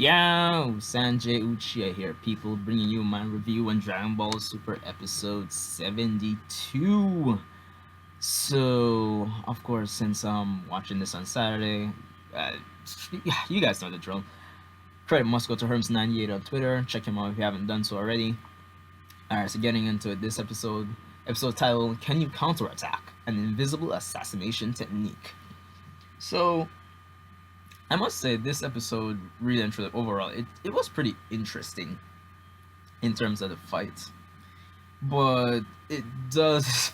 Yo, Sanjay Uchiha here, people, bringing you my review on Dragon Ball Super Episode 72. So, of course, since I'm watching this on Saturday, uh, you guys know the drill. Credit must go to Herms98 on Twitter. Check him out if you haven't done so already. Alright, so getting into it, this episode title, Can You Counterattack? An Invisible Assassination Technique. So, I must say, this episode, really and truly, overall, it was pretty interesting in terms of the fight. But it does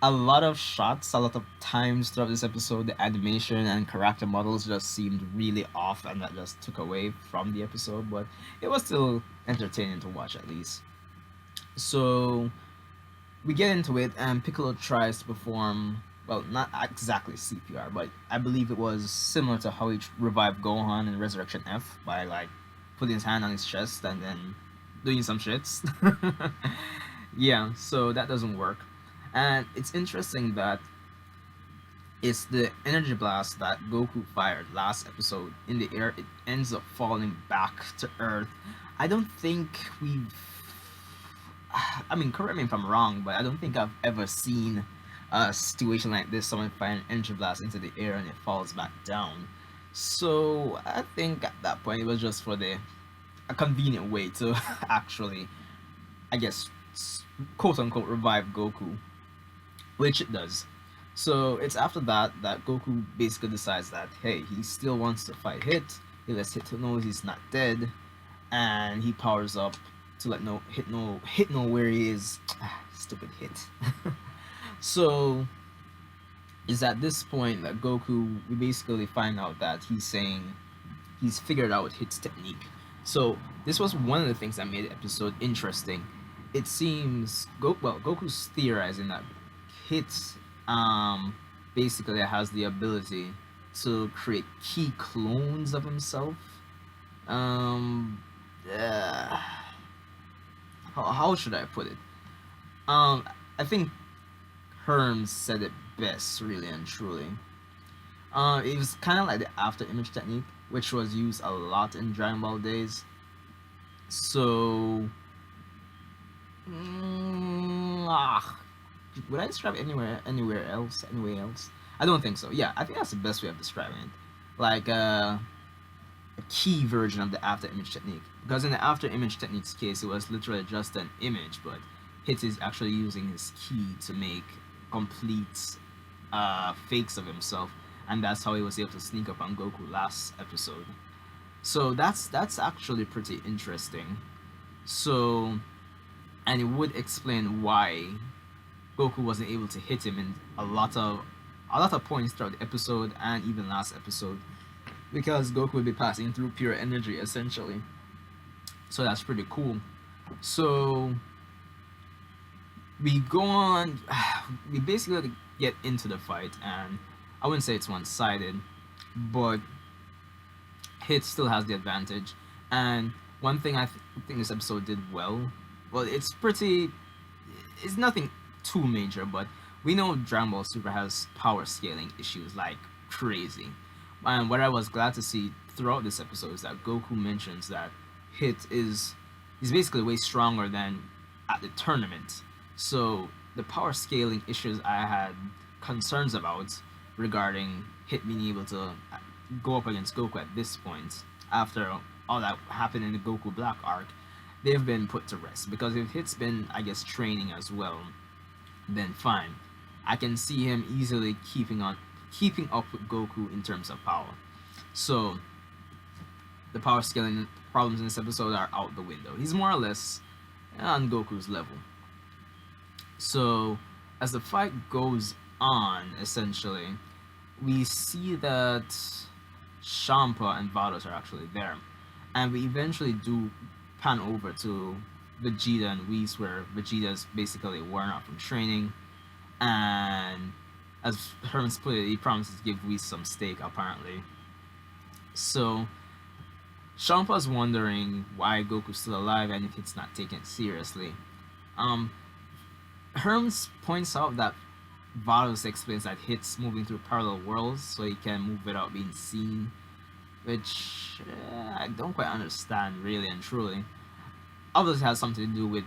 a lot of shots, a lot of times throughout this episode, the animation and character models just seemed really off, and that just took away from the episode. But it was still entertaining to watch, at least. So we get into it, and Piccolo tries to perform, well, not exactly CPR, but I believe it was similar to how he revived Gohan in Resurrection F by like putting his hand on his chest and then doing some shits. Yeah, so that doesn't work. And it's interesting that it's the energy blast that Goku fired last episode in the air. It ends up falling back to Earth. I don't think we've. I mean, correct me if I'm wrong, but I don't think I've ever seen a situation like this, someone fire an energy blast into the air and it falls back down. So I think at that point it was just for a convenient way to actually, I guess, quote unquote, revive Goku, which it does. So it's after that that Goku basically decides that, hey, he still wants to fight Hit. He lets Hit know he's not dead, and he powers up to let Hit know where he is. Stupid Hit. So it's at this point that Goku, we basically find out that he's saying he's figured out Hit's technique. So this was one of the things that made the episode interesting. It seems Goku's theorizing that Hit basically has the ability to create key clones of himself. How should I put it? I think Herms said it best, really and truly. It was kind of like the after image technique, which was used a lot in Dragon Ball days. So, would I describe it anywhere else? I don't think so. Yeah, I think that's the best way of describing it. Like a key version of the after image technique. Because in the after image technique's case, it was literally just an image, but Hit is actually using his key to make complete fakes of himself, and that's how he was able to sneak up on Goku last episode. So that's actually pretty interesting. So, and it would explain why Goku wasn't able to hit him in a lot of points throughout the episode and even last episode, because Goku would be passing through pure energy essentially. So that's pretty cool. So we go on, we basically get into the fight, and I wouldn't say it's one-sided, but Hit still has the advantage. And one thing I think this episode did well, it's nothing too major, but we know Dragon Ball Super has power scaling issues like crazy. And what I was glad to see throughout this episode is that Goku mentions that Hit is basically way stronger than at the tournament. So the power scaling issues I had concerns about regarding Hit being able to go up against Goku at this point, after all that happened in the Goku Black arc, they've been put to rest. Because if Hit's been, I guess, training as well, then fine. I can see him easily keeping up with Goku in terms of power. So the power scaling problems in this episode are out the window. He's more or less on Goku's level. So as the fight goes on, essentially, we see that Champa and Vados are actually there, and we eventually do pan over to Vegeta and Whis, where Vegeta's basically worn out from training, and as Hermes put it, he promises to give Whis some steak, apparently. So Champa's wondering why Goku's still alive and if it's not taken seriously. Hermes points out that Vados explains that Hit's moving through parallel worlds, so he can move without being seen, which which I don't quite understand really and truly. Obviously, has something to do with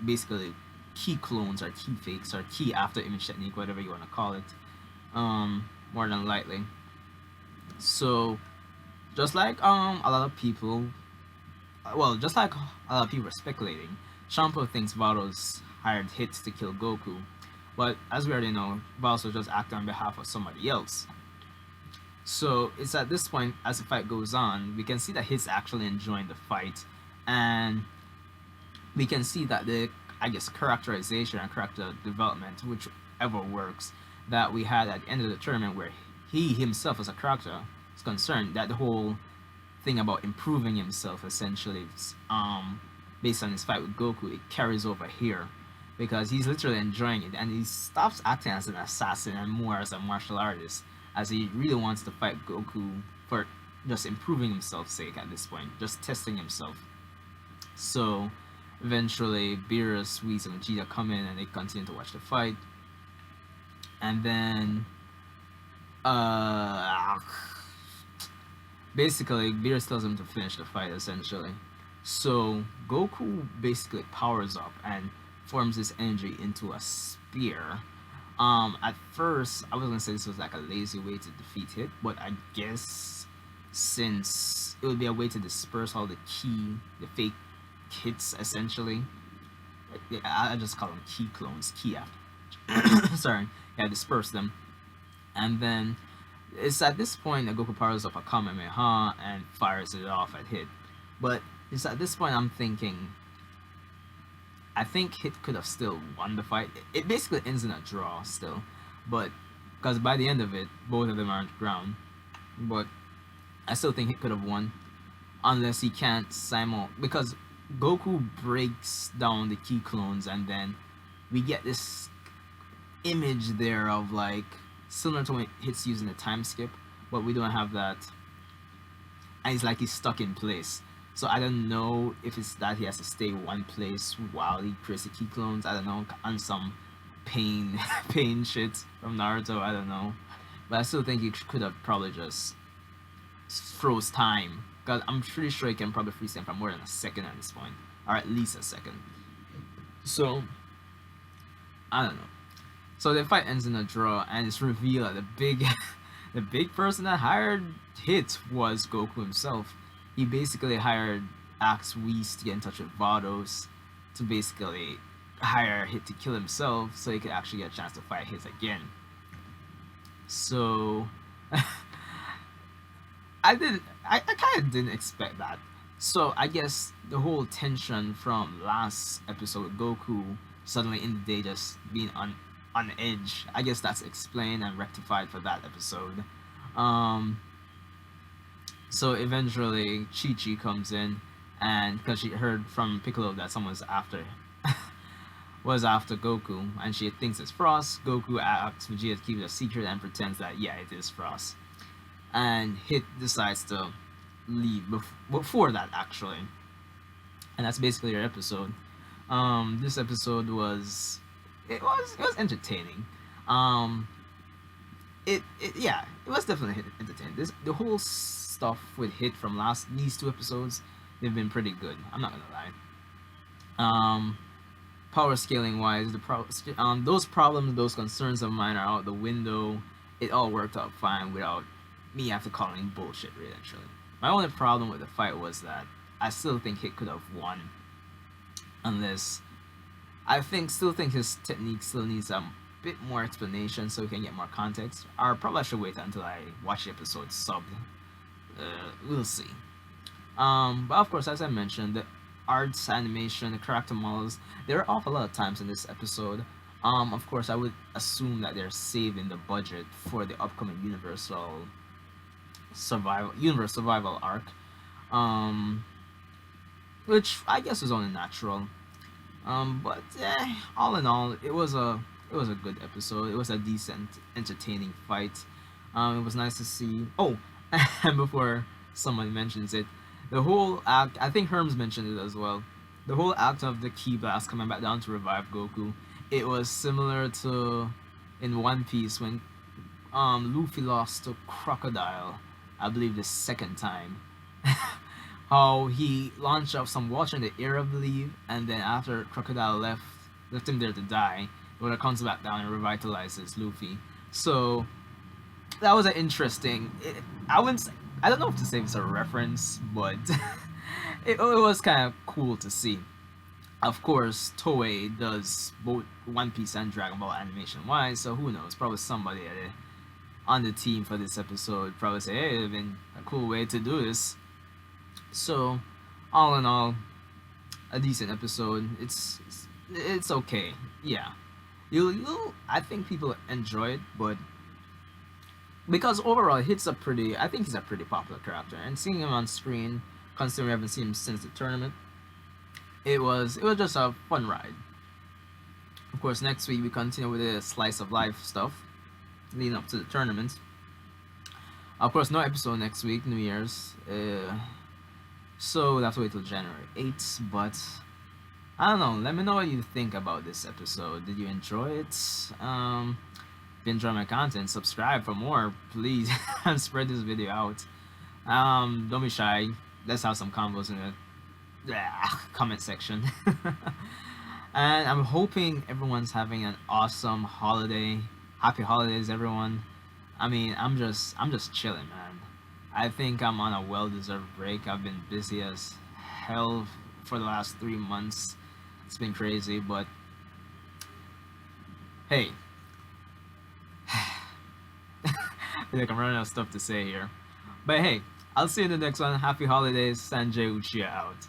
basically key clones or key fakes or key after image technique, whatever you want to call it. More than likely. So, just like a lot of people, well, just like a lot of people are speculating, Shampoo thinks Vados hired Hit to kill Goku, but as we already know, Vados was just acting on behalf of somebody else. So it's at this point, as the fight goes on, we can see that Hit's actually enjoying the fight, and we can see that the, I guess, characterization and character development, whichever works, that we had at the end of the tournament, where he himself as a character is concerned, that the whole thing about improving himself essentially, based on his fight with Goku, it carries over here because he's literally enjoying it, and he stops acting as an assassin and more as a martial artist, as he really wants to fight Goku for just improving himself's sake at this point, just testing himself. So eventually Beerus, Whis, and Vegeta come in and they continue to watch the fight. And then basically Beerus tells him to finish the fight essentially. So Goku basically powers up and forms his energy into a spear. At first I was gonna say this was like a lazy way to defeat Hit, but I guess since it would be a way to disperse all the fake hits essentially. I just call them key clones, key after. Sorry, yeah, disperse them. And then it's at this point that Goku powers up a Kamehameha and fires it off at Hit. But it's at this point I'm thinking, I think Hit could have still won the fight. It basically ends in a draw still, but because by the end of it, both of them are on the ground. But I still think Hit could have won, unless he can't because Goku breaks down the key clones, and then we get this image there of like similar to when Hit's using the time skip, but we don't have that, and it's like he's stuck in place. So I don't know if it's that he has to stay one place while he creates the key clones. I don't know, on some pain shit from Naruto. I don't know, but I still think he could have probably just froze time, because I'm pretty sure he can probably freeze time for more than a second at this point, or at least a second. So I don't know. So the fight ends in a draw, and it's revealed that the big person that hired Hit was Goku himself. He basically hired Axe Whis to get in touch with Vados to basically hire Hit to kill himself so he could actually get a chance to fight Hit again. So I kind of didn't expect that. So I guess the whole tension from last episode, Goku suddenly in the day just being on edge, I guess that's explained and rectified for that episode. So eventually Chi-Chi comes in, and because she heard from Piccolo that someone's after was after Goku, and she thinks it's Frost. Goku asks Vegeta to keep it a secret and pretends that yeah, it is Frost. And Hit decides to leave before that actually, and that's basically your episode. This episode was entertaining. It was definitely entertaining. The whole stuff with Hit from these two episodes, they've been pretty good. I'm not gonna lie. Power scaling wise, those problems, those concerns of mine are out the window. It all worked out fine without me after calling bullshit, really and truly. My only problem with the fight was that I still think Hit could have won, unless still think his technique still needs a bit more explanation so we can get more context. Or probably I should wait until I watch the episode subbed. We'll see. But of course, as I mentioned, the arts, animation, the character models, there are off a lot of times in this episode. Of course, I would assume that they're saving the budget for the upcoming Universe Survival arc, which I guess is only natural. But all in all, it was a good episode. It was a decent, entertaining fight. It was nice to see. Oh, and before someone mentions it, the whole act, I think Herms mentioned it as well. The whole act of the Ki Blast coming back down to revive Goku, it was similar to in One Piece when Luffy lost to Crocodile, I believe the second time. How he launched off some water in the air, I believe, and then after Crocodile left him there to die, Oda comes back down and revitalizes Luffy. So that was an interesting. I wouldn't. I don't know if to say it's a reference, but it was kind of cool to see. Of course, Toei does both One Piece and Dragon Ball animation wise, so who knows? Probably somebody on the team for this episode probably say, "Hey, it'd been a cool way to do this." So, all in all, a decent episode. It's okay. Yeah, you I think people enjoy it, but because overall I think he's a pretty popular character, and seeing him on screen, considering we haven't seen him since the tournament, it was just a fun ride. Of course, next week we continue with the slice of life stuff leading up to the tournament. Of course, no episode next week, New Year's. So we'll have to wait till January 8th. But I don't know. Let me know what you think about this episode. Did you enjoy it? If you enjoy my content, subscribe for more, please, and spread this video out. Don't be shy. Let's have some combos in the comment section. And I'm hoping everyone's having an awesome holiday. Happy holidays, everyone. I mean, I'm just chilling, man. I think I'm on a well-deserved break. I've been busy as hell for the last 3 months. It's been crazy, but hey, I feel like I'm running out of stuff to say here. But hey, I'll see you in the next one. Happy holidays. Sanjay Uchiha out.